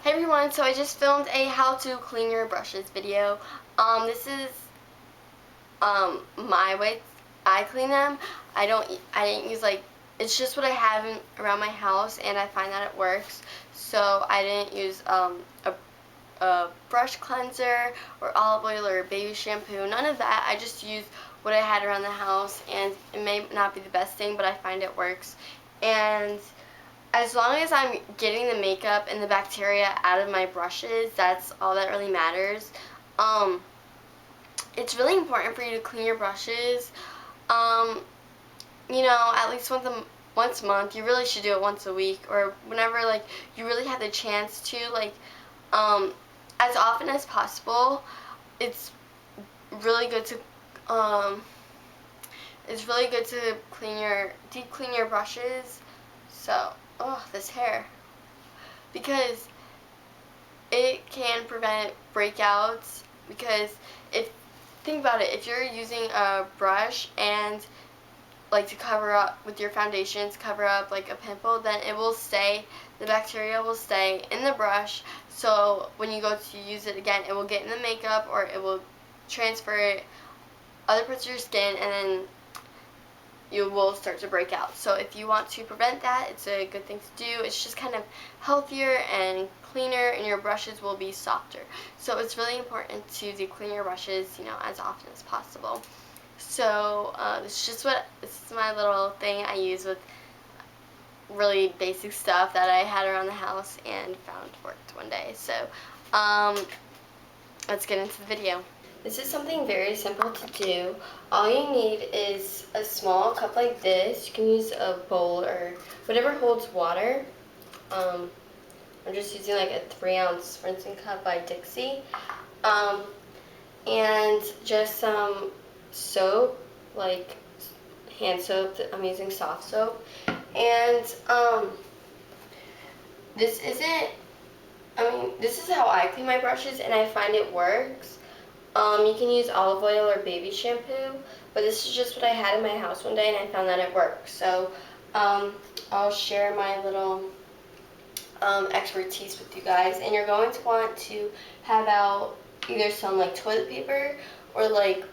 Hey everyone, so I just filmed a how to clean your brushes video. This is my way I clean them. I didn't use it's just what I have around my house, and I find that it works. So I didn't use a brush cleanser or olive oil or baby shampoo, none of that. I just used what I had around the house, and it may not be the best thing, but I find it works. And as long as I'm getting the makeup and the bacteria out of my brushes, that's all that really matters. It's really important for you to clean your brushes. At least once a month. You really should do it once a week, or whenever you really have the chance to. As often as possible. It's really good to deep clean your brushes. So, oh, this hair, because it can prevent breakouts. Because think about it, if you're using a brush and to cover up with your foundation, to cover up a pimple, then the bacteria will stay in the brush. So when you go to use it again, it will get in the makeup, or it will transfer it other parts of your skin, and then you will start to break out. So if you want to prevent that, it's a good thing to do. It's just kind of healthier and cleaner, and your brushes will be softer. So it's really important to deep clean your brushes, as often as possible. So this is my little thing I use with really basic stuff that I had around the house and found worked one day. So let's get into the video. This is something very simple to do. All you need is a small cup like this. You can use a bowl or whatever holds water. I'm just using a 3-ounce rinsing cup by Dixie. And just some soap, hand soap. I'm using soft soap. And this is how I clean my brushes, and I find it works. You can use olive oil or baby shampoo, but this is just what I had in my house one day, and I found that it works. So I'll share my little expertise with you guys. And you're going to want to have out either some toilet paper, or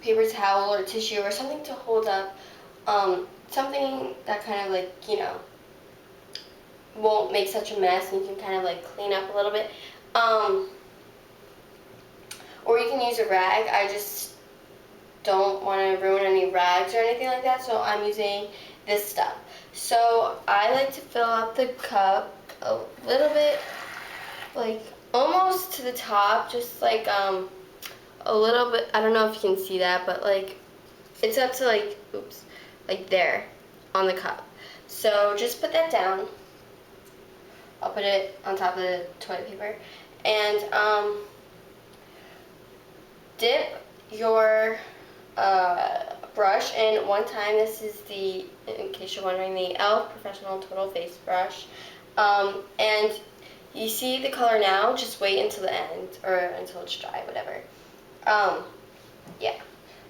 paper towel or tissue, or something to hold up, something that kind of won't make such a mess, and you can kind of clean up a little bit. Or you can use a rag. I just don't want to ruin any rags or anything like that, so I'm using this stuff. So I like to fill up the cup a little bit, almost to the top, just a little bit. I don't know if you can see that, but it's up to there on the cup. So just put that down. I'll put it on top of the toilet paper, and dip your brush in one time. This is in case you're wondering, the e.l.f. Professional Total Face Brush. And you see the color now, just wait until the end, or until it's dry, whatever. Yeah.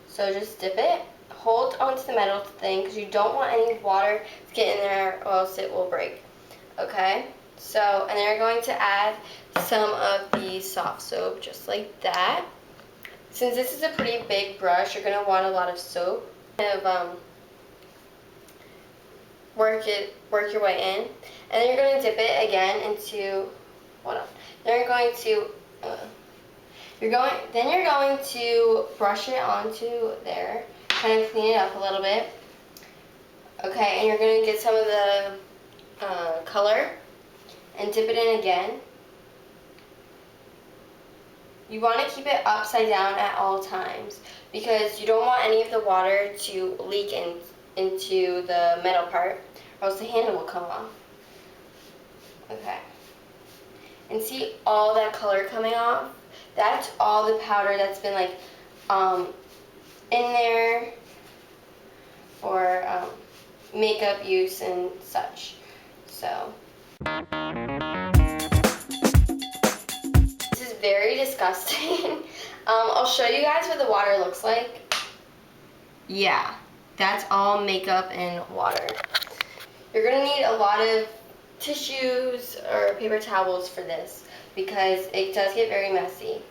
So just dip it, hold onto the metal thing, because you don't want any water to get in there, or else it will break. Okay? So, and then you're going to add some of the soft soap, just like that. Since this is a pretty big brush, you're going to want a lot of soap. Kind of work your way in. And then you're going to dip it again into, hold on. Then you're going to brush it onto there, kind of clean it up a little bit. Okay, and you're going to get some of the color and dip it in again. You want to keep it upside down at all times, because you don't want any of the water to leak into the metal part, or else the handle will come off. Okay. And see all that color coming off? That's all the powder that's been in there for makeup use and such. So this is very disgusting. I'll show you guys what the water looks like. Yeah, that's all makeup and water. You're gonna need a lot of tissues or paper towels for this because it does get very messy.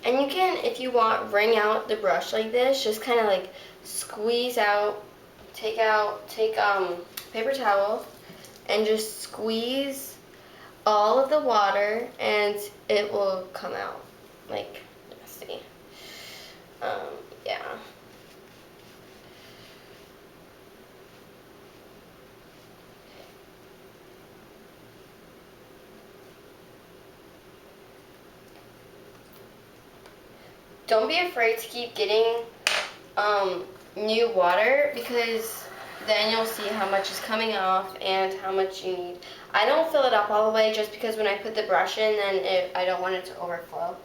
And you can, if you want, wring out the brush like this, just kind of like squeeze out, take paper towel and just squeeze all of the water and it will come out like, let's see, yeah. Don't be afraid to keep getting new water because then you'll see how much is coming off and how much you need. I don't fill it up all the way just because when I put the brush in, then I don't want it to overflow.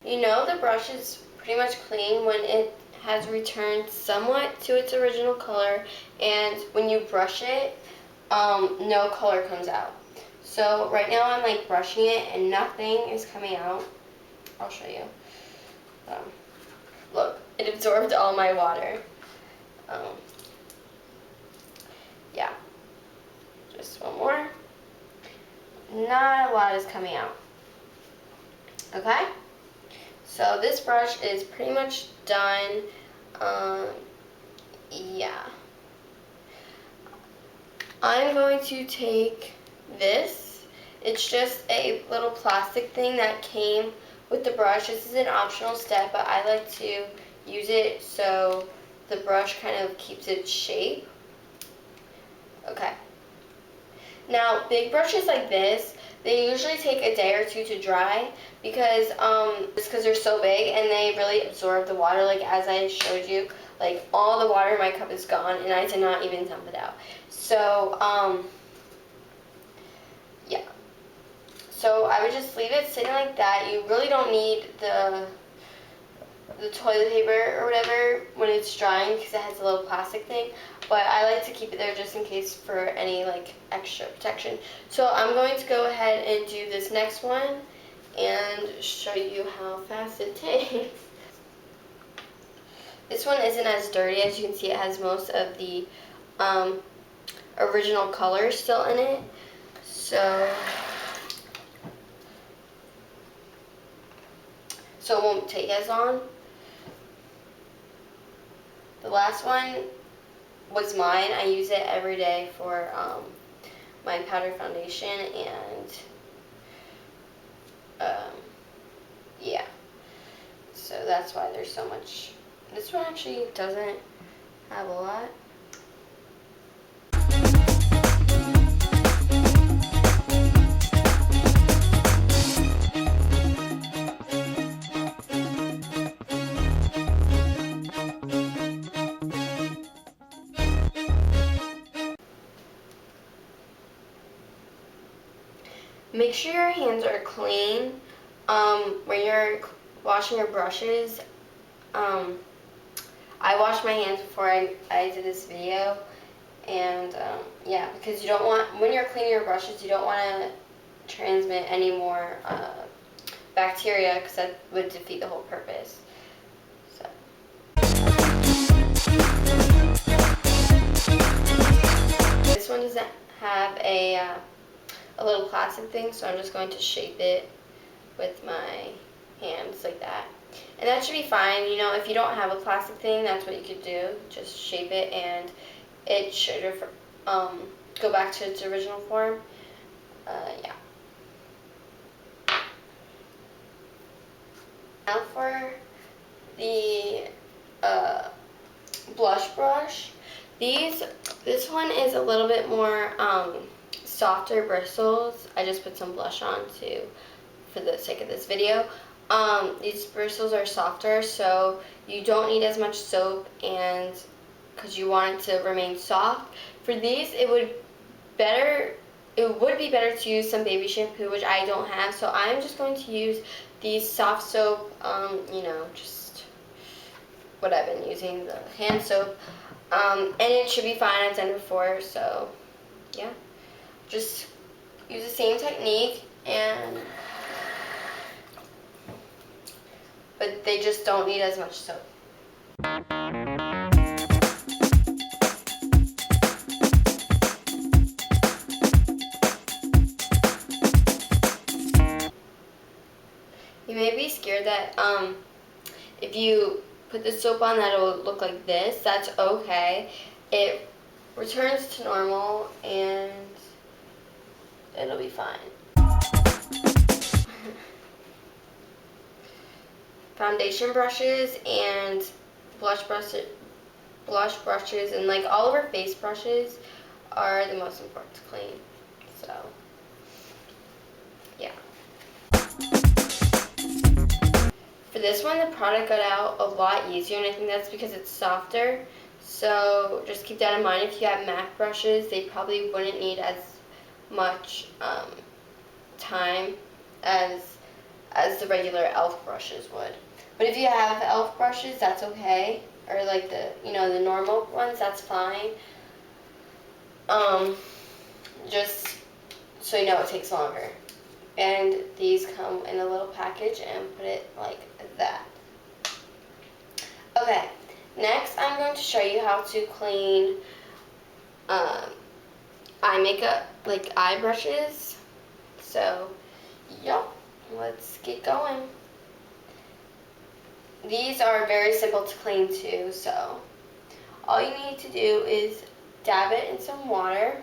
You know the brush is pretty much clean when it has returned somewhat to its original color, and when you brush it, no color comes out. So right now I'm like brushing it and nothing is coming out. I'll show you. Look, it absorbed all my water. Yeah, just one more. Not a lot is coming out. Okay? So this brush is pretty much done. Yeah. I'm going to take this. It's just a little plastic thing that came with the brush. This is an optional step, but I like to use it so the brush kind of keeps its shape. Okay. Now, big brushes like this, they usually take a day or two to dry because they're so big and they really absorb the water, like as I showed you. Like all the water in my cup is gone and I did not even dump it out. So, yeah. So I would just leave it sitting like that. You really don't need the toilet paper or whatever when it's drying because it has a little plastic thing, but I like to keep it there just in case for any like extra protection. So I'm going to go ahead and do this next one and show you how fast it takes. This one isn't as dirty. As you can see, it has most of the original color still in it, so it won't take as long. The last one was mine. I use it every day for my powder foundation, and yeah, so that's why there's so much. This one actually doesn't have a lot. Make sure your hands are clean when you're washing your brushes. I washed my hands before I did this video, and yeah, because you don't want, when you're cleaning your brushes, you don't want to transmit any more bacteria because that would defeat the whole purpose. So. This one doesn't have a little plastic thing, so I'm just going to shape it with my hands like that. And that should be fine. You know, if you don't have a plastic thing, that's what you could do. Just shape it and it should go back to its original form. Yeah. Now for the blush brush. This one is a little bit more softer bristles. I just put some blush on too for the sake of this video. These bristles are softer, so you don't need as much soap, and because you want it to remain soft. For these, it would be better to use some baby shampoo, which I don't have, so I'm just going to use these soft soap, you know, just what I've been using, the hand soap, and it should be fine. I've done it before, so yeah, just use the same technique, but they just don't need as much soap. You may be scared that if you put the soap on that it will look like this. That's okay. It returns to normal and it'll be fine. Foundation brushes and blush brushes and like all of our face brushes are the most important to clean. So yeah. For this one, the product got out a lot easier, and I think that's because it's softer. So just keep that in mind. If you have MAC brushes, they probably wouldn't need as much time as the regular e.l.f. brushes would. But if you have e.l.f. brushes, that's okay, or like the the normal ones, that's fine. Just so you know, it takes longer. And these come in a little package, and put it like that. Okay, next I'm going to show you how to clean eye makeup, like eye brushes. So, yep, let's get going. These are very simple to clean too, so all you need to do is dab it in some water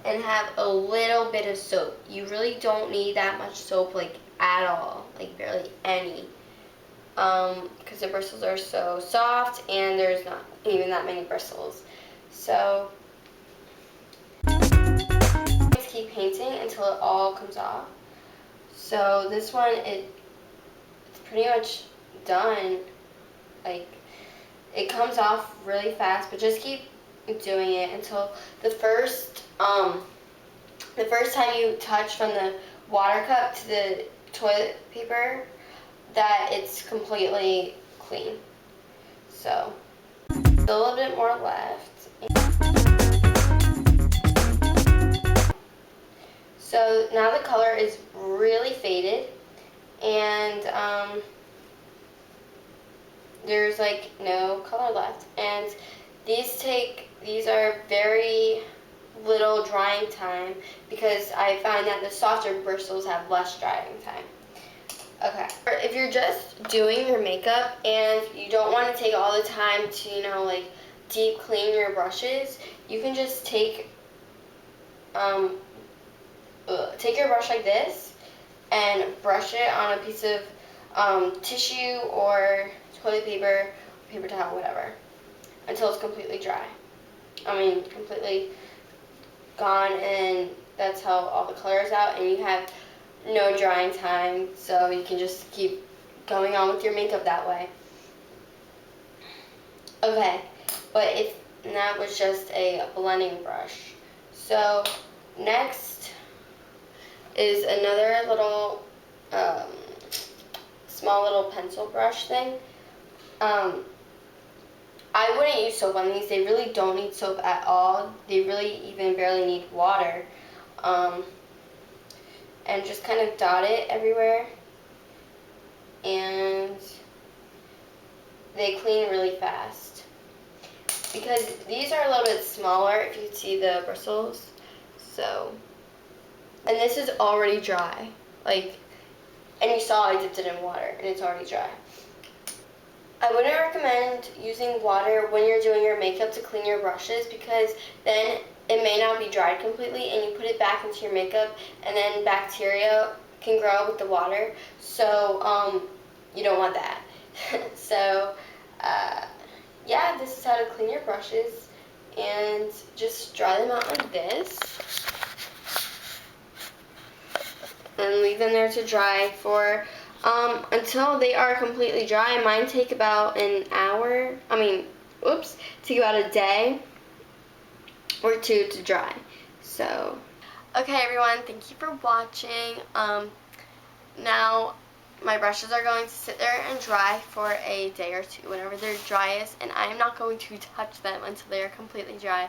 and have a little bit of soap. You really don't need that much soap, like at all, like barely any, because the bristles are so soft and there's not even that many bristles. So just keep painting until it all comes off. So this one, it's pretty much done. Like, it comes off really fast, but just keep doing it until the first time you touch from the water cup to the toilet paper, that it's completely clean. So, a little bit more left. So now the color is really faded, and there's like no color left. And these are very little drying time, because I find that the softer bristles have less drying time. Okay, if you're just doing your makeup and you don't want to take all the time to, like, deep clean your brushes, you can just take your brush like this and brush it on a piece of tissue or toilet paper, paper towel, whatever, until it's completely dry. I mean, completely gone, and that's how all the color is out, and you have no drying time, so you can just keep going on with your makeup that way. Okay, but that was just a blending brush. So next is another little small little pencil brush thing. I wouldn't use soap on these. They really don't need soap at all. They really even barely need water. And just kind of dot it everywhere. And they clean really fast. Because these are a little bit smaller, if you see the bristles. So, and this is already dry. Like, and you saw I dipped it in water, and it's already dry. I wouldn't recommend using water when you're doing your makeup to clean your brushes, because then it may not be dried completely, and you put it back into your makeup, and then bacteria can grow with the water. So you don't want that. So yeah, this is how to clean your brushes, and just dry them out like this. And leave them there to dry for until they are completely dry. Mine take about an hour. Take about a day or two to dry. So, okay everyone, thank you for watching. Now my brushes are going to sit there and dry for a day or two, whenever they're driest, and I am not going to touch them until they are completely dry.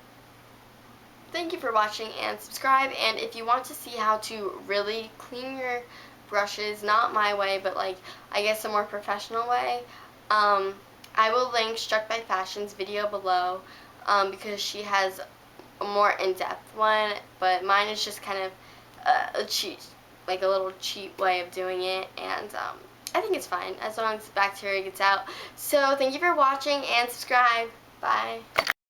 Thank you for watching, and subscribe, and if you want to see how to really clean your brushes, not my way, but like I guess a more professional way, I will link Struck by Fashion's video below, because she has a more in-depth one, but mine is just kind of a cheat, like a little cheap way of doing it, and I think it's fine as long as the bacteria gets out. So thank you for watching, and subscribe. Bye.